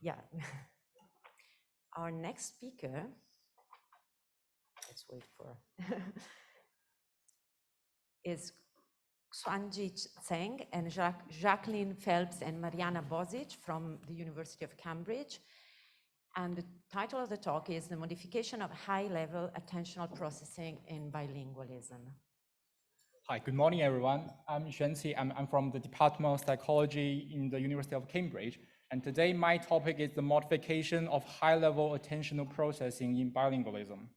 Yeah. Our next speaker, let's wait for, is Xuanci Zheng and Jacqueline Phelps and Mirjana Bozic from the University of Cambridge. And the title of the talk is The Modification of High-Level Attentional Processing in Bilingualism. Hi, good morning, everyone. I'm Xuanci. I'm from the Department of Psychology in the University of Cambridge. And today my topic is the modification of high-level attentional processing in bilingualism.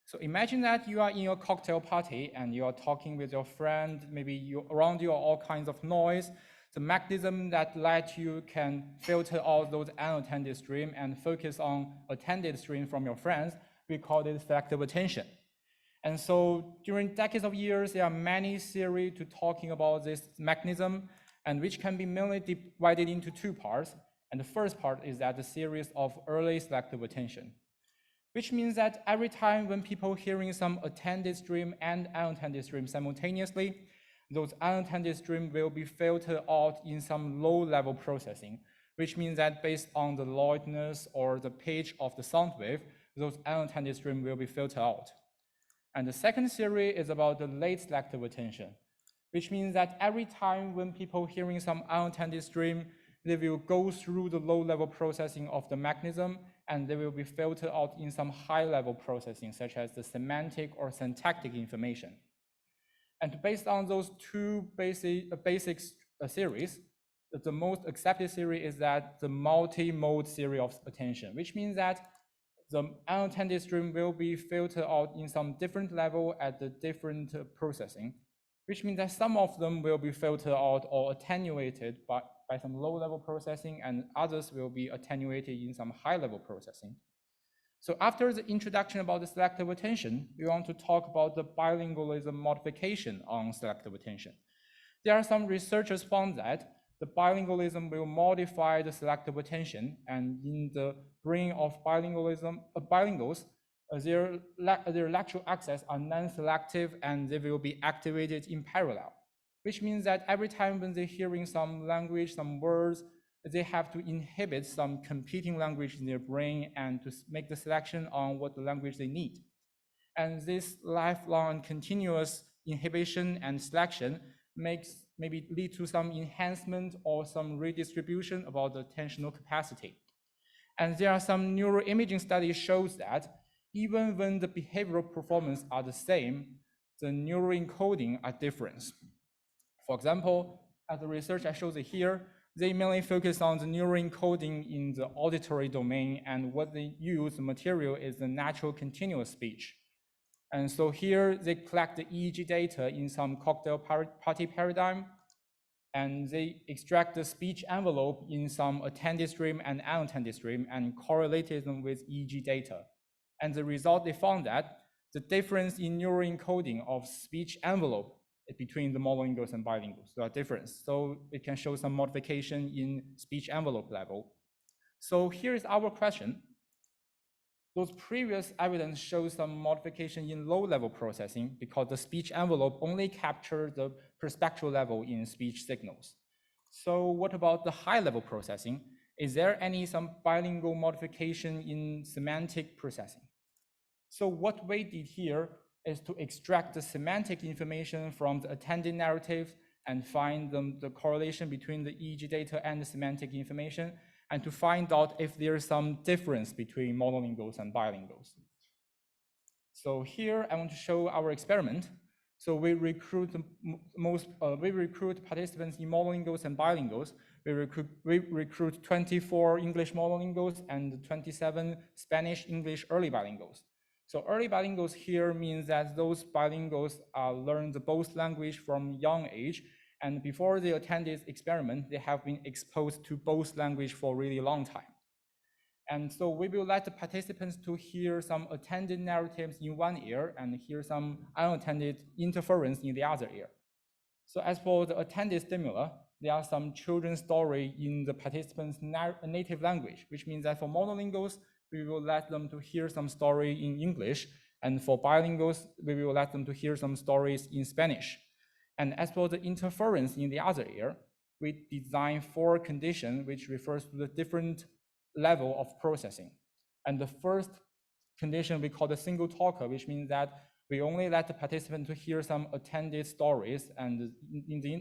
So imagine that you are in a cocktail party and you are talking with your friend, maybe around you are all kinds of noise. The mechanism that let you can filter out those unattended stream and focus on attended stream from your friends, we call it selective attention. And so during decades of years, there are many theories to talking about this mechanism, and which can be mainly divided into two parts. And the first part is that the series of early selective attention, which means that every time when people hearing some attended stream and unattended stream simultaneously, those unattended stream will be filtered out in some low-level processing, which means that based on the loudness or the pitch of the sound wave, those unattended stream will be filtered out. And the second theory is about the late selective attention, which means that every time when people hearing some unattended stream, they will go through the low-level processing of the mechanism, and they will be filtered out in some high-level processing, such as the semantic or syntactic information. And based on those two basic theories, the most accepted theory is that the multi-mode theory of attention, which means that the unattended stream will be filtered out in some different level at the different processing, which means that some of them will be filtered out or attenuated by some low-level processing, and others will be attenuated in some high-level processing. So after the introduction about the selective attention, we want to talk about the bilingualism modification on selective attention. There are some researchers found that the bilingualism will modify the selective attention, and in the brain of bilinguals, their lateral axes are non-selective and they will be activated in parallel, which means that every time when they're hearing some language, some words, they have to inhibit some competing language in their brain and to make the selection on what the language they need. And this lifelong continuous inhibition and selection makes maybe lead to some enhancement or some redistribution about the attentional capacity. And there are some neuroimaging studies shows that even when the behavioral performance are the same, the neuroencoding are different. For example, as the research I showed here, they mainly focus on the neuroencoding in the auditory domain, and what they use the material is the natural continuous speech. And so here they collect the EEG data in some cocktail party paradigm, and they extract the speech envelope in some attended stream and unattended stream and correlated them with EEG data. And the result, they found that the difference in neuroencoding of speech envelope between the monolinguals and bilinguals, there are differences. So it can show some modification in speech envelope level. So here is our question. Those previous evidence shows some modification in low-level processing because the speech envelope only captures the perspectual level in speech signals. So what about the high-level processing? Is there some bilingual modification in semantic processing? So what we did here is to extract the semantic information from the attended narrative and find the correlation between the EEG data and the semantic information, and to find out if there is some difference between monolinguals and bilinguals. So here I want to show our experiment. So we recruit participants in monolinguals and bilinguals. We recruit 24 English monolinguals and 27 Spanish English early bilinguals. So early bilinguals here means that those bilinguals learn both language from young age, and before they attend this experiment, they have been exposed to both language for a really long time. And so we will let the participants to hear some attended narratives in one ear and hear some unattended interference in the other ear. So as for the attended stimuli, there are some children's story in the participants' native language, which means that for monolinguals, we will let them to hear some story in English, and for bilinguals, we will let them to hear some stories in Spanish. And as for the interference in the other ear, we design 4 conditions which refers to the different level of processing. And the first condition we call the single talker, which means that we only let the participant to hear some attended stories, and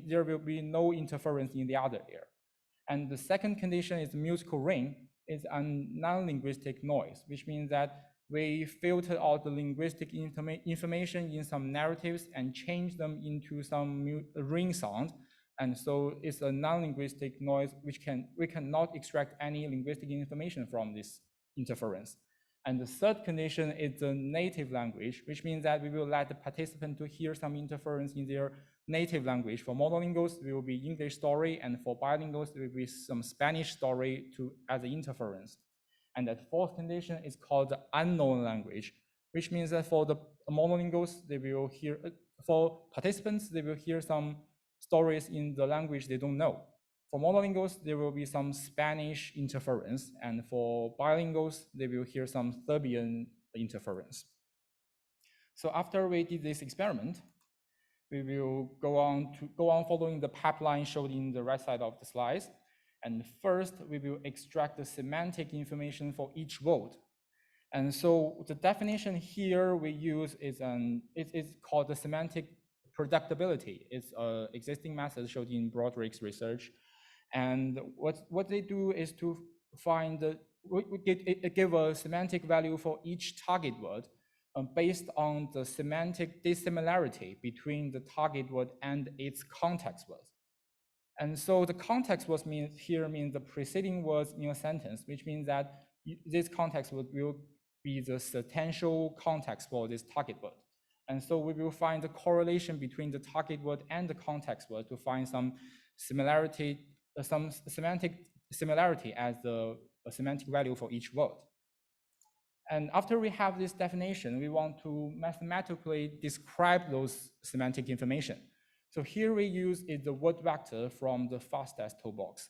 there will be no interference in the other ear. And the second condition is musical ring, is a non-linguistic noise, which means that we filter out the linguistic information in some narratives and change them into some ring sound. And so it's a non-linguistic noise which we cannot extract any linguistic information from this interference. And the third condition is the native language, which means that we will let the participant to hear some interference in their native language. For monolinguals, it will be English story, and for bilinguals, there will be some Spanish story as an interference. And that fourth condition is called the unknown language, which means that for the monolinguals, they will hear, for participants, they will hear some stories in the language they don't know. For monolinguals, there will be some Spanish interference, and for bilinguals, they will hear some Serbian interference. So after we did this experiment, we will go on following the pipeline showed in the right side of the slides. And first, we will extract the semantic information for each word. And so the definition here we use is it's called the semantic predictability. It's an existing method showed in Broderick's research. And what they do is to find give a semantic value for each target word based on the semantic dissimilarity between the target word and its context word. And so the context word means the preceding words in a sentence, which means that this context word will be the potential context for this target word. And so we will find the correlation between the target word and the context word to find some similarity, some semantic similarity as the semantic value for each word. And after we have this definition, we want to mathematically describe those semantic information. So here we use the word vector from the FastTest toolbox.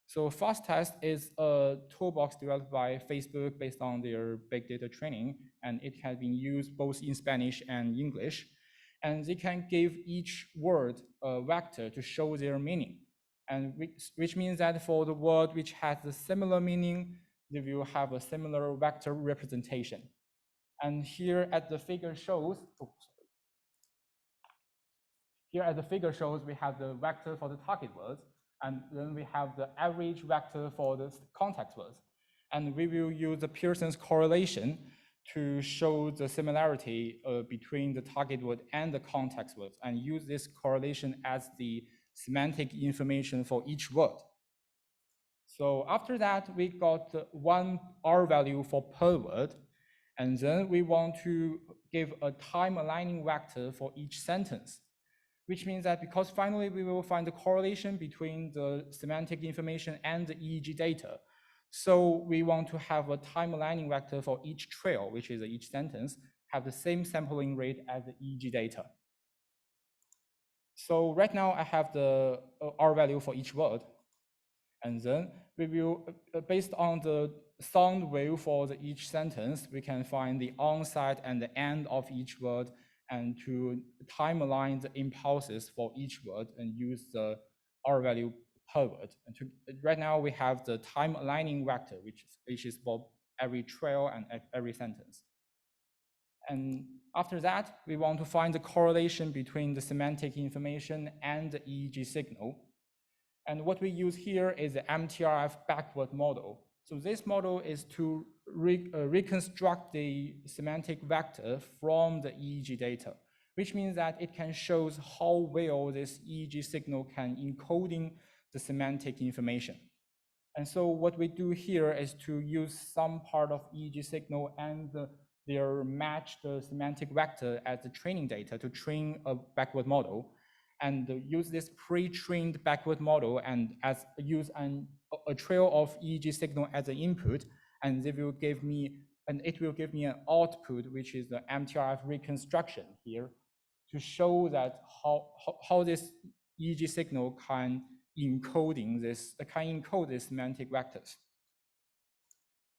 So FastTest is a toolbox developed by Facebook based on their big data training, and it has been used both in Spanish and English. And they can give each word a vector to show their meaning. And which means that for the word which has a similar meaning, they will have a similar vector representation. And here at the figure shows, we have the vector for the target words, and then we have the average vector for the context words. And we will use the Pearson's correlation to show the similarity between the target word and the context words, and use this correlation as the semantic information for each word. So after that, we got one R value for per word, and then we want to give a time aligning vector for each sentence, which means that because finally we will find the correlation between the semantic information and the EEG data. So we want to have a time aligning vector for each trail, which is each sentence, have the same sampling rate as the EEG data. So right now I have the R value for each word. And then we will, based on the sound wave for each sentence, we can find the onset and the end of each word, and to time align the impulses for each word and use the R value per word. And right now we have the time aligning vector, which is for every trail and every sentence. And after that, we want to find the correlation between the semantic information and the EEG signal. And what we use here is the MTRF backward model. So this model is to reconstruct the semantic vector from the EEG data, which means that it can show how well this EEG signal can encoding the semantic information. And so what we do here is to use some part of EEG signal and their matched semantic vector as the training data to train a backward model, and use this pre-trained backward model and use a trail of EEG signal as an input, and it will give me an output, which is the MTRF reconstruction here, to show that how this EEG signal can encode this semantic vectors.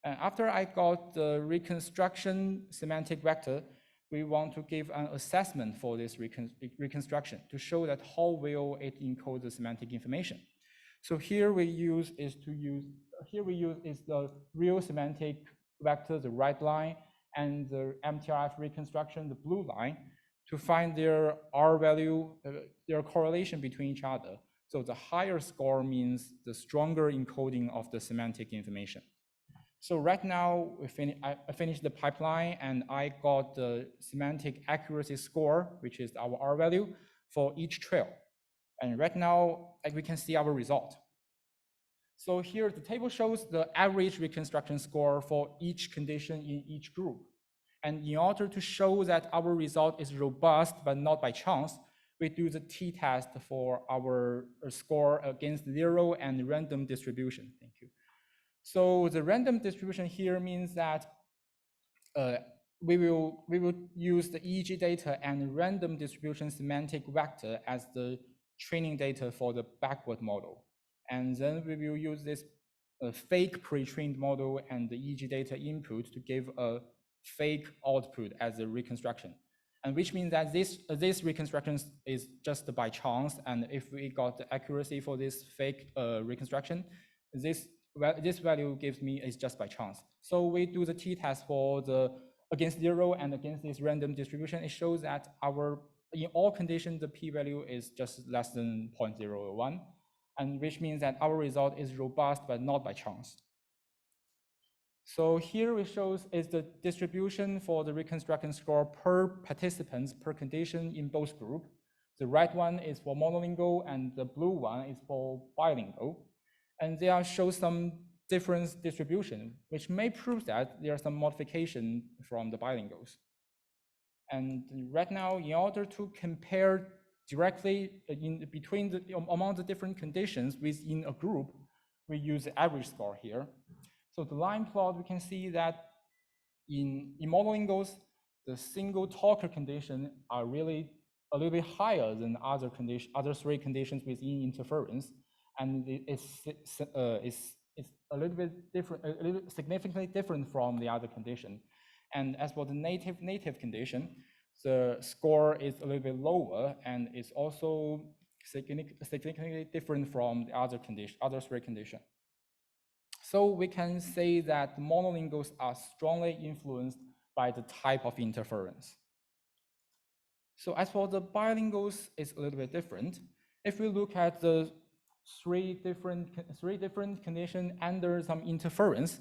And after I got the reconstruction semantic vector, we want to give an assessment for this reconstruction to show that how well it encodes the semantic information. So here we use here we use is the real semantic vector, the red line, and the MTRF reconstruction, the blue line, to find their R value, their correlation between each other. So the higher score means the stronger encoding of the semantic information. So right now, I finished the pipeline and I got the semantic accuracy score, which is our R value, for each trail. And right now, we can see our result. So here, the table shows the average reconstruction score for each condition in each group. And in order to show that our result is robust, but not by chance, we do the t-test for our score against 0 and random distribution. Thank you. So the random distribution here means that we will use the EEG data and random distribution semantic vector as the training data for the backward model. And then we will use this fake pre-trained model and the EEG data input to give a fake output as a reconstruction. And which means that this reconstruction is just by chance. And if we got the accuracy for this fake reconstruction, this value gives me is just by chance. So we do the t-test for the against 0 and against this random distribution. It shows that in all conditions, the p-value is just less than 0.01, and which means that our result is robust, but not by chance. So here it shows is the distribution for the reconstruction score per participants per condition in both groups. The red one is for monolingual and the blue one is for bilingual. And they show some difference distribution, which may prove that there are some modification from the bilinguals. And right now, in order to compare directly among the different conditions within a group, we use the average score here. So the line plot, we can see that in monolinguals, the single talker condition are really a little bit higher than other three conditions within interference, and it's a little bit different, a little significantly different from the other condition. And as for the native condition, the score is a little bit lower, and it's also significantly different from the other three conditions. So we can say that monolinguals are strongly influenced by the type of interference. So as for the bilinguals, it's a little bit different. If we look at the three different conditions under some interference,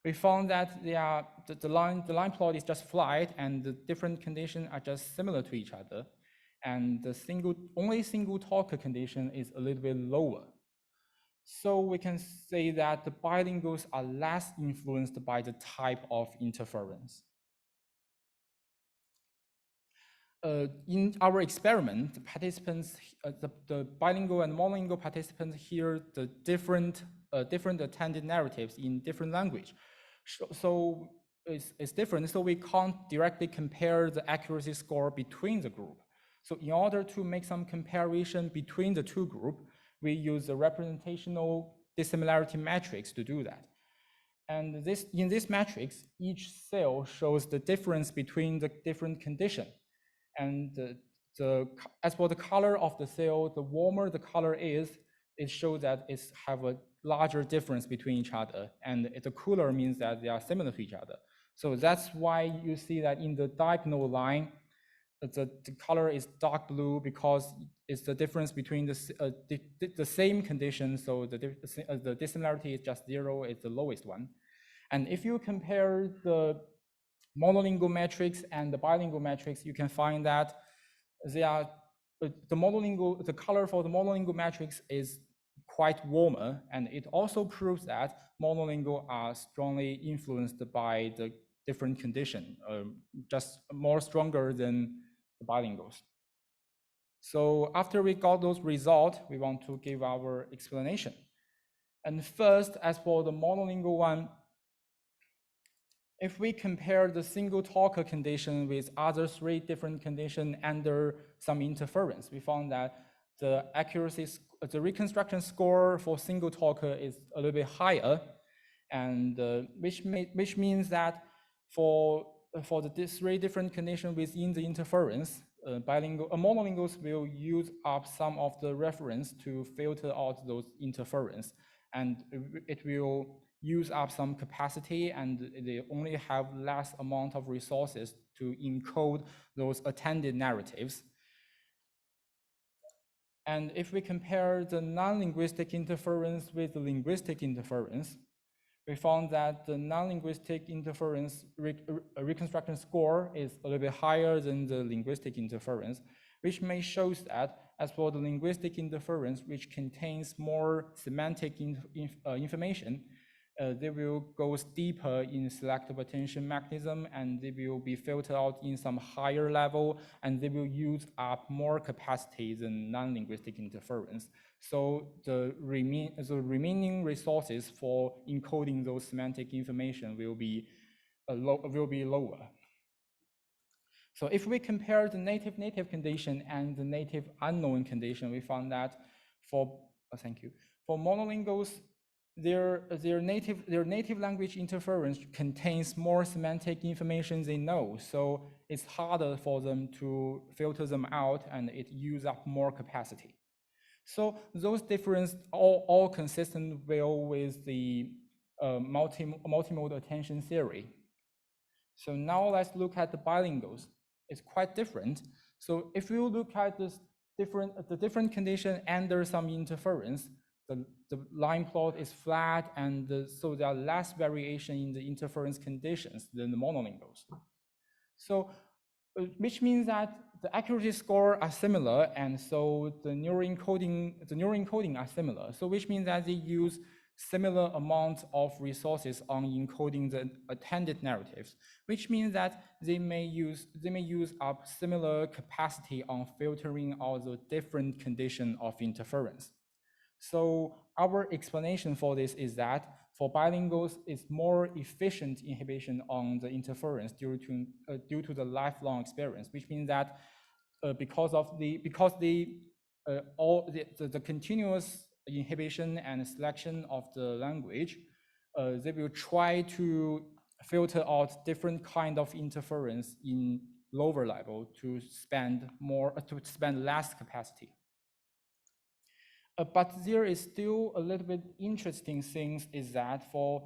we found that the line plot is just flat, and the different conditions are just similar to each other, and the only single talker condition is a little bit lower. So we can say that the bilinguals are less influenced by the type of interference. In our experiment, the participants, the bilingual and monolingual participants hear the different attended narratives in different language. So it's different, so we can't directly compare the accuracy score between the group. So in order to make some comparison between the two groups, we use the representational dissimilarity matrix to do that. And in this matrix, each cell shows the difference between the different conditions. And as for the color of the cell, the warmer the color is, it shows that it have a larger difference between each other. And the cooler means that they are similar to each other. So that's why you see that in the diagonal line, the color is dark blue, because it's the difference between the same condition. So the dissimilarity is just 0, it's the lowest one. And if you compare the monolingual matrix and the bilingual matrix, you can find that the color for the monolingual matrix is quite warmer, and it also proves that monolingual are strongly influenced by the different condition, just more stronger than the bilinguals. So after we got those results, we want to give our explanation. And first, as for the monolingual one, if we compare the single talker condition with other three different conditions under some interference, we found that the reconstruction score for single talker is a little bit higher, and which means that for the three different conditions within the interference, monolinguals will use up some of the reference to filter out those interference, and it will use up some capacity and they only have less amount of resources to encode those attended narratives. And if we compare the non-linguistic interference with the linguistic interference, we found that the non-linguistic interference reconstruction score is a little bit higher than the linguistic interference, which may show that as for the linguistic interference, which contains more semantic information, they will go deeper in selective attention mechanism, and they will be filtered out in some higher level, and they will use up more capacity than non-linguistic interference. So the remaining resources for encoding those semantic information will be lower. So if we compare the native condition and the native unknown condition, we found that for monolinguals, their native language interference contains more semantic information they know, so it's harder for them to filter them out, and it uses up more capacity. So those differences all consistent well with the multimodal attention theory. So now let's look at the bilinguals. It's quite different. So if you look at the different condition and there's some interference, the line plot is flat, and so there are less variation in the interference conditions than the monolinguals. So, which means that the accuracy score are similar, and so the neuroencoding are similar. So which means that they use similar amounts of resources on encoding the attended narratives, which means that they may use up similar capacity on filtering all the different condition of interference. So our explanation for this is that for bilinguals, it's more efficient inhibition on the interference due to the lifelong experience, which means that because the continuous inhibition and selection of the language, they will try to filter out different kind of interference in lower level to spend less capacity. But there is still a little bit interesting things is that for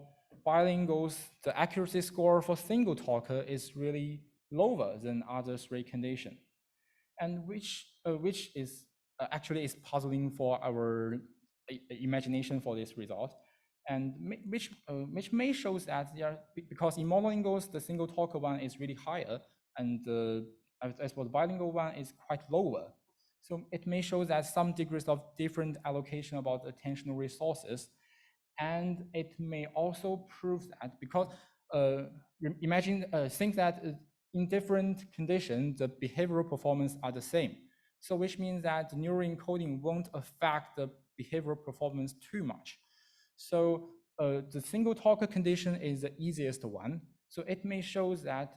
bilinguals, the accuracy score for single talker is really lower than other three conditions, and which is actually is puzzling for our imagination for this result, and which may shows that they are, because in monolinguals the single talker one is really higher, and as for the bilingual one is quite lower. So it may show that some degrees of different allocation about attentional resources, and it may also prove that because think that in different conditions the behavioral performance are the same. So which means that the neuroencoding won't affect the behavioral performance too much. So the single talker condition is the easiest one. So it may show that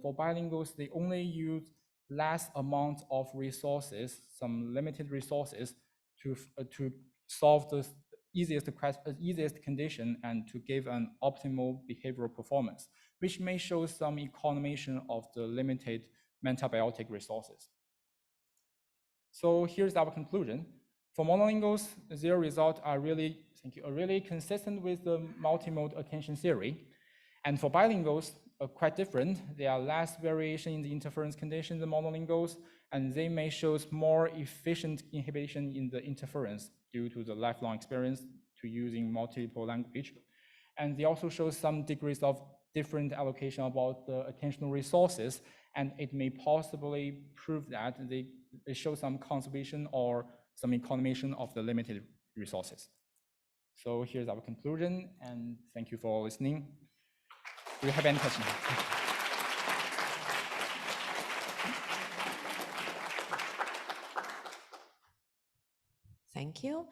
for bilinguals they only use less amount of resources, some limited resources, to solve the easiest condition and to give an optimal behavioral performance, which may show some economization of the limited mentabiotic resources. So here's our conclusion. For monolinguals, their results are really consistent with the multimodal attention theory. And for bilinguals, quite different. There are less variation in the interference conditions than monolinguals, and they may show more efficient inhibition in the interference due to the lifelong experience to using multiple language. And they also show some degrees of different allocation about the attentional resources, and it may possibly prove that they show some conservation or some economization of the limited resources. So here's our conclusion, and thank you for listening. Do you have any questions? Thank you.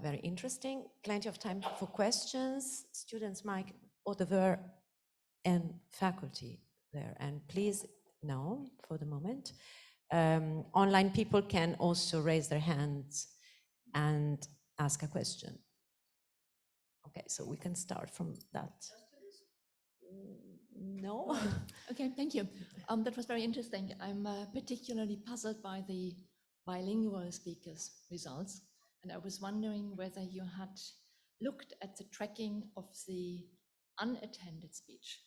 Very interesting. Plenty of time for questions. Students, Mike, Odever, and faculty there. And please, no, for the moment. Online people can also raise their hands and ask a question. Okay, so we can start from that. No? Okay, thank you. That was very interesting. I'm particularly puzzled by the bilingual speakers' results, and I was wondering whether you had looked at the tracking of the unattended speech.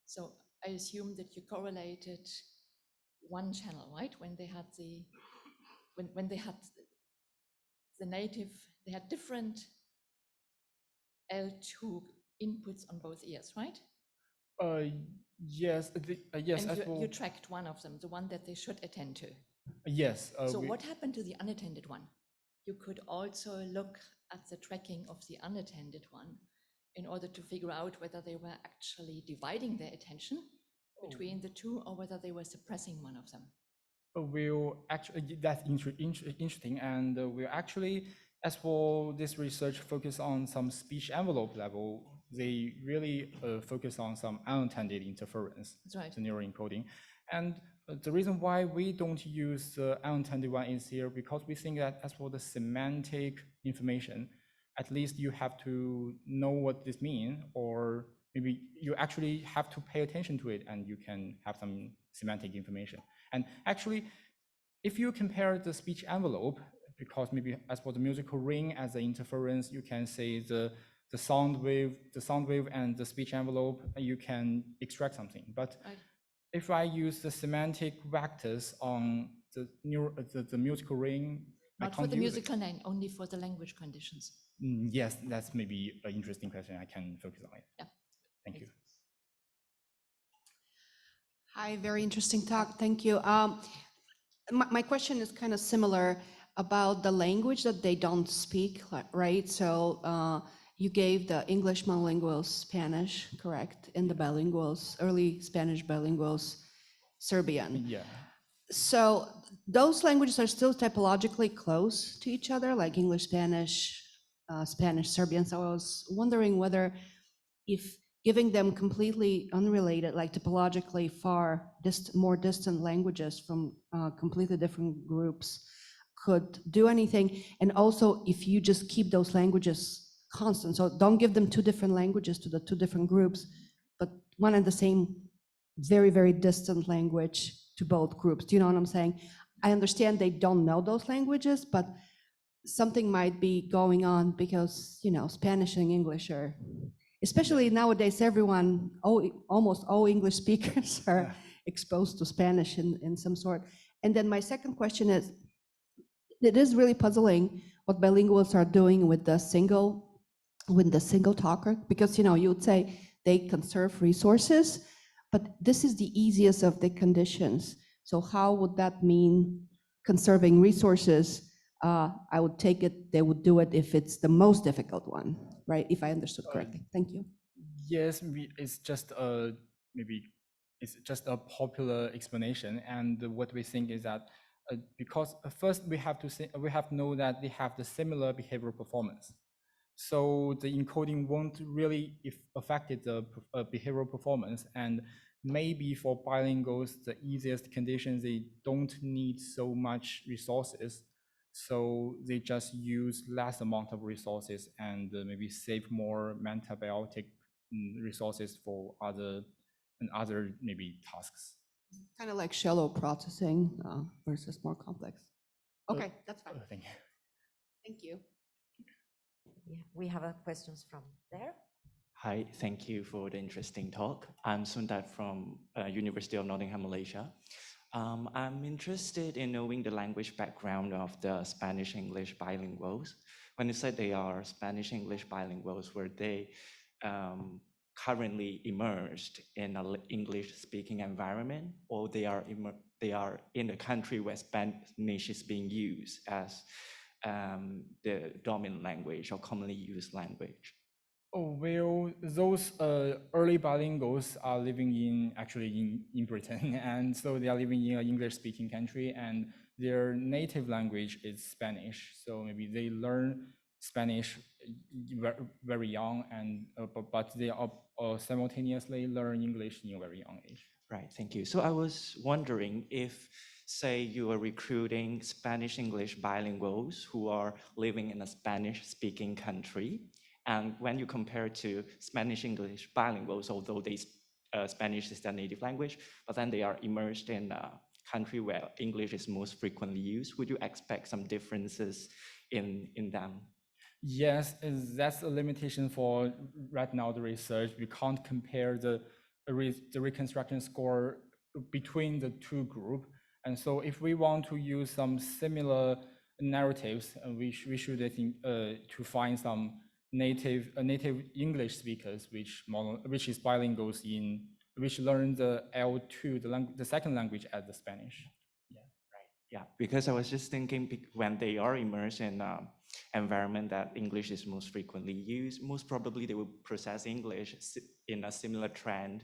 So I assume that you correlated one channel, right? When they had when they had the native, they had different L2 inputs on both ears, right? Yes, yes, And as you well. tracked one of them, the one that they should attend to. Yes. So what happened to the unattended one? You could also look at the tracking of the unattended one in order to figure out whether they were actually dividing their attention between the two or whether they were suppressing one of them. We'll actually, that's interesting, and we'll actually, as for this research, focus on some speech envelope level. They really focus on some unintended interference, That's right. the neural encoding. And the reason why we don't use the unintended one is here because we think that as for the semantic information, at least you have to know what this means, or maybe you actually have to pay attention to it and you can have some semantic information. And actually, if you compare the speech envelope, because maybe as for the musical ring as the interference, you can say the sound wave and the speech envelope, you can extract something. But Right. if I use the semantic vectors on the musical ring, Not for the musical name, only for the language conditions. Yes, that's maybe an interesting question. I can focus on it. Yeah. Thank you. Hi, very interesting talk. Thank you. My question is kind of similar about the language that they don't speak, right? So you gave the English monolinguals Spanish, correct? And the bilinguals, early Spanish bilinguals, Serbian. Yeah. So those languages are still typologically close to each other, like English, Spanish, Spanish, Serbian. So I was wondering whether if giving them completely unrelated, like typologically more distant languages from completely different groups could do anything. And also if you just keep those languages constant, so don't give them two different languages to the two different groups, but one and the same very, very distant language to both groups. Do you know what I'm saying? I understand they don't know those languages, but something might be going on because, you know, Spanish and English are, especially nowadays, everyone, almost all English speakers are exposed to Spanish in some sort. And then my second question is, it is really puzzling what bilinguals are doing with the single talker, because, you know, you would say they conserve resources, but this is the easiest of the conditions. So how would that mean conserving resources? I would take it, they would do it if it's the most difficult one, right? If I understood correctly. Thank you. Yes, it's just it's just a popular explanation, and what we think is that because first we have to know that they have the similar behavioral performance, so the encoding won't really affect the behavioral performance, and maybe for bilinguals the easiest conditions they don't need so much resources. So they just use less amount of resources and maybe save more mentabiotic resources for other maybe tasks. Kind of like shallow processing versus more complex. Okay, that's fine. Thank you. Thank you. Yeah, we have questions from there. Hi, thank you for the interesting talk. I'm Sundar from University of Nottingham, Malaysia. I'm interested in knowing the language background of the Spanish-English bilinguals. When you said they are Spanish-English bilinguals, were they currently immersed in an English-speaking environment, or they are in a country where Spanish is being used as the dominant language or commonly used language? Oh, well, those early bilinguals are living in Britain, and so they are living in an English-speaking country, and their native language is Spanish. So maybe they learn Spanish very young, and but they simultaneously learn English in a very young age. Right, thank you. So I was wondering if, say, you are recruiting Spanish-English bilinguals who are living in a Spanish-speaking country, and when you compare to Spanish-English bilinguals, although Spanish is their native language, but then they are immersed in a country where English is most frequently used, would you expect some differences in them? Yes, that's a limitation for right now the research. We can't compare the reconstruction score between the two groups. And so if we want to use some similar narratives, we should I think to find some native English speakers which is bilinguals which learn the L2 the second language as the Spanish. Yeah, because I was just thinking when they are immersed in environment that English is most frequently used, most probably they will process English in a similar trend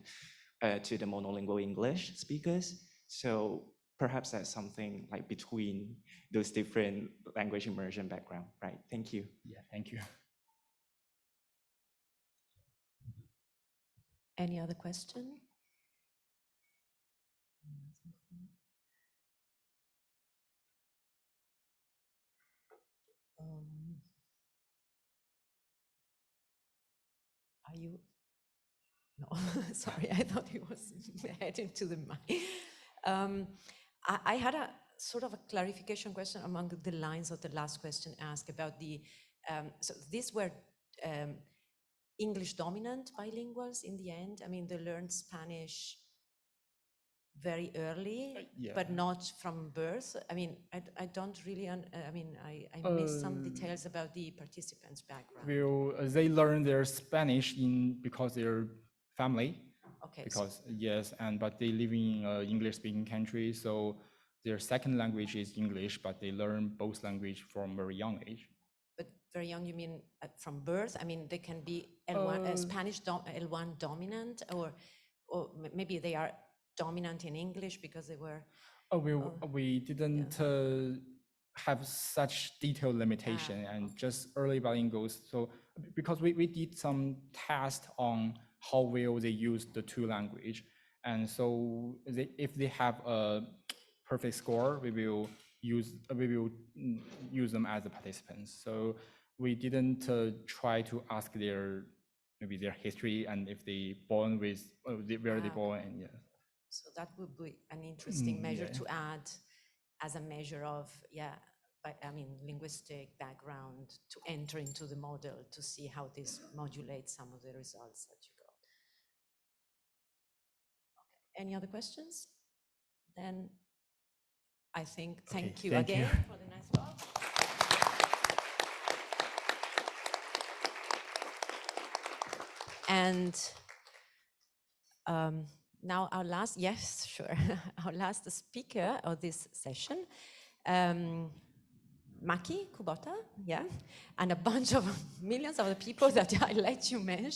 to the monolingual English speakers. So perhaps that's something like between those different language immersion background, right? Thank you. Yeah, thank you. Any other question? Are you? No, sorry, I thought he was heading to the mic. I had a sort of a clarification question among the lines of the last question asked about the, so these were English dominant bilinguals in the end. I mean, they learned Spanish very early, yeah. but not from birth. I mean, I don't really, I missed some details about the participants' background. Well, they learn their Spanish because their family. Okay. Because yes, but they live in an English-speaking country, so their second language is English, but they learn both language from very young age. But very young, you mean from birth? I mean, they can be L1, Spanish L1 dominant, or maybe they are dominant in English because they were. We didn't have such detailed limitation and just early bilinguals. So because we did some test on how well they use the two language, and so if they have a perfect score, we will use them as the participants. So we didn't try to ask maybe their history and if they born with where they born and yeah. So that would be an interesting measure to add as a measure of, linguistic background to enter into the model to see how this modulates some of the results that you got. Okay. Any other questions? Then I think thank you again for the nice talk. And now our last, yes, sure, our last speaker of this session, Maki Kubota, yeah, and a bunch of millions of the people that I let you mention.